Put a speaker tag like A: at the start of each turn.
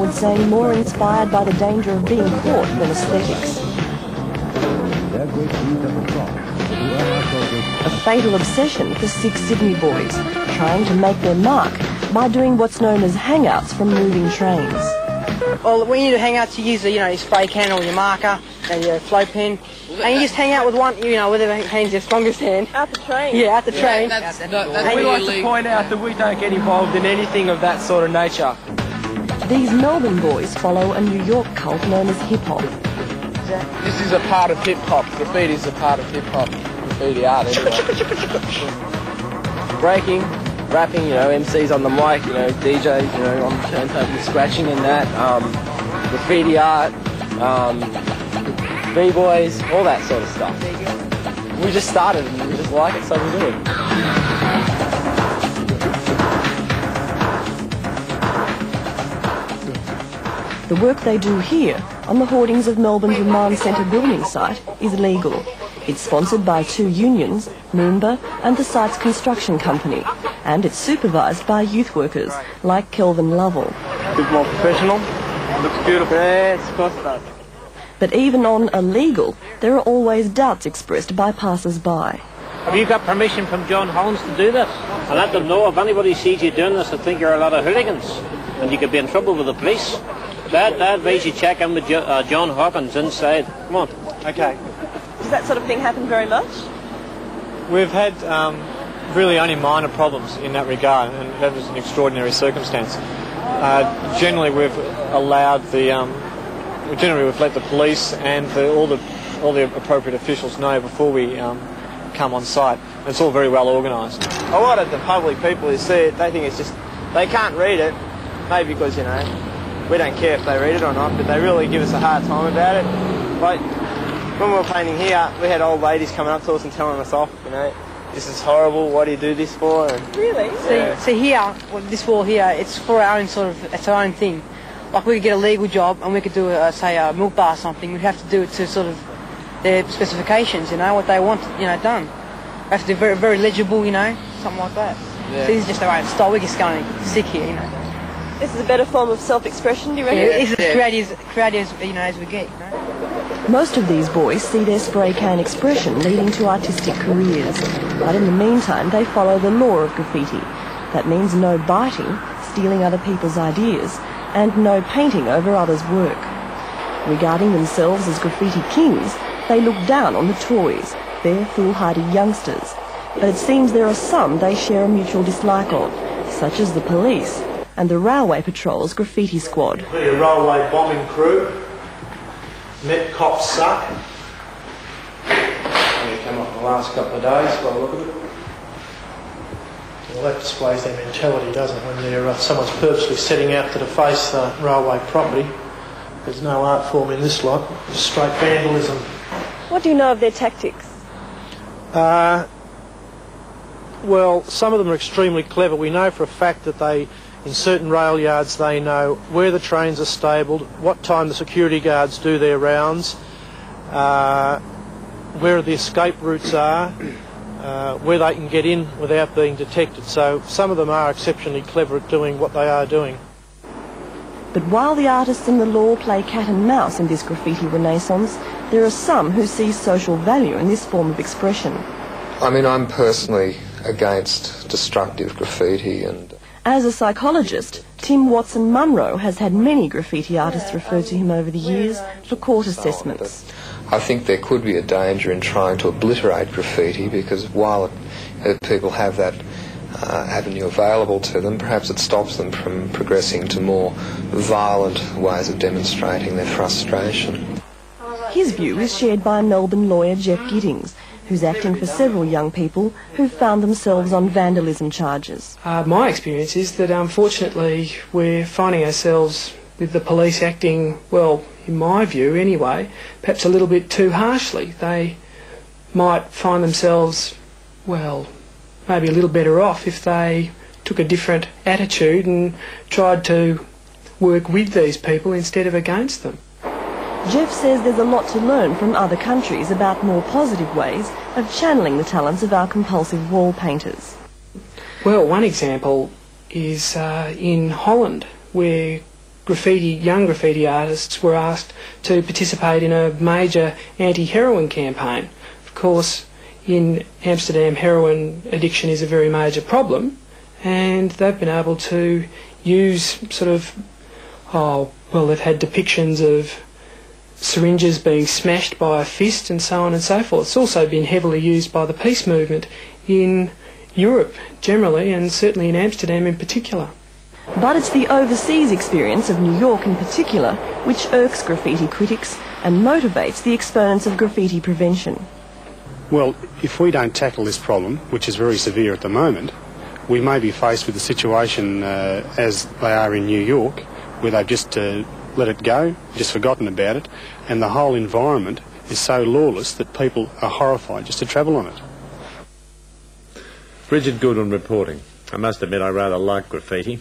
A: would say, more inspired by the danger of being caught than aesthetics. A fatal obsession for 6 Sydney boys, trying to make their mark by doing what's known as hangouts from moving trains.
B: Well, when you do hangouts, you use your spray can or your marker and your flow pen, and you just hang out with one, whatever hand's your strongest hand.
C: Out the train?
B: Yeah, out the train.
D: We like to point out that we don't get involved in anything of that sort of nature.
A: These Melbourne boys follow a New York cult known as hip-hop.
D: This is a part of hip-hop. Graffiti is a part of hip-hop. Graffiti art, anyway. Breaking, rapping, MCs on the mic, DJs, on the turntable scratching and that, graffiti art, B-boys, all that sort of stuff. We just started and we just like it, so we do it.
A: The work they do here, on the hoardings of Melbourne's Remandt Centre building site, is legal. It's sponsored by 2 unions, Moomba and the site's construction company, and it's supervised by youth workers like Kelvin Lovell.
D: A bit more professional, looks beautiful. Yeah, it's cost that.
A: But even on illegal, there are always doubts expressed by passers-by.
E: Have you got permission from John Holmes to do this? And let them know if anybody sees you doing this, they think you're a lot of hooligans and you could be in trouble with the police. That advice you check in with John Hawkins inside. Come on.
D: Okay.
C: Does that sort of thing happen very much?
F: We've had really only minor problems in that regard, and that was an extraordinary circumstance. Generally, we've allowed we've let the police and all the appropriate officials know before we come on site. And it's all very well organised.
D: A lot of the public people who see it, they think it's just, they can't read it, maybe because, we don't care if they read it or not, but they really give us a hard time about it. Like, when we were painting here, we had old ladies coming up to us and telling us off, this is horrible, what do you do this for? And,
C: really?
B: See here, this wall here, it's for our own it's our own thing. Like we could get a legal job and we could do, say, a milk bar or something, we'd have to do it to sort of their specifications, what they want, done. We have to do very, very legible, something like that. Yeah. So this is just our own style, we're just going sick here,
C: This is a better form of self-expression, do you reckon?
B: Yeah, it's as creative, as we get,
A: Most of these boys see their spray can expression leading to artistic careers, but in the meantime they follow the law of graffiti. That means no biting, stealing other people's ideas, and no painting over others' work. Regarding themselves as graffiti kings, they look down on the toys, their foolhardy youngsters. But it seems there are some they share a mutual dislike of, such as the police and the Railway Patrol's graffiti squad.
G: The railway bombing crew. Met cops suck. They come up the last couple of days by the look of it. Well, that displays their mentality, doesn't it? When someone's purposely setting out to deface the railway property. There's no art form in this lot, just straight vandalism.
C: What do you know of their tactics?
G: Well, some of them are extremely clever. We know for a fact that in certain rail yards they know where the trains are stabled, what time the security guards do their rounds, where the escape routes are, where they can get in without being detected. So some of them are exceptionally clever at doing what they are doing.
A: But while the artists and the law play cat and mouse in this graffiti renaissance, there are some who see social value in this form of expression.
H: I mean, I'm personally against destructive graffiti and...
A: As a psychologist, Tim Watson-Munro has had many graffiti artists refer to him over the years for court assessments.
H: I think there could be a danger in trying to obliterate graffiti because while people have that avenue available to them, perhaps it stops them from progressing to more violent ways of demonstrating their frustration.
A: His view is shared by Melbourne lawyer Jeff Giddings, who's acting for several young people who've found themselves on vandalism charges.
I: My experience is that unfortunately we're finding ourselves with the police acting, well, in my view anyway, perhaps a little bit too harshly. They might find themselves, well, maybe a little better off if they took a different attitude and tried to work with these people instead of against them.
A: Jeff says there's a lot to learn from other countries about more positive ways of channeling the talents of our compulsive wall painters.
I: Well, one example is in Holland, where young graffiti artists were asked to participate in a major anti-heroin campaign. Of course, in Amsterdam, heroin addiction is a very major problem, and they've been able to use they've had depictions of syringes being smashed by a fist and so on and so forth. It's also been heavily used by the peace movement in Europe generally, and certainly in Amsterdam in particular.
A: But it's the overseas experience of New York in particular which irks graffiti critics and motivates the exponents of graffiti prevention.
J: Well, if we don't tackle this problem, which is very severe at the moment, we may be faced with a situation as they are in New York, where they've just let it go, just forgotten about it, and the whole environment is so lawless that people are horrified just to travel on it.
K: Bridget Goodwin reporting. I must admit I rather like graffiti.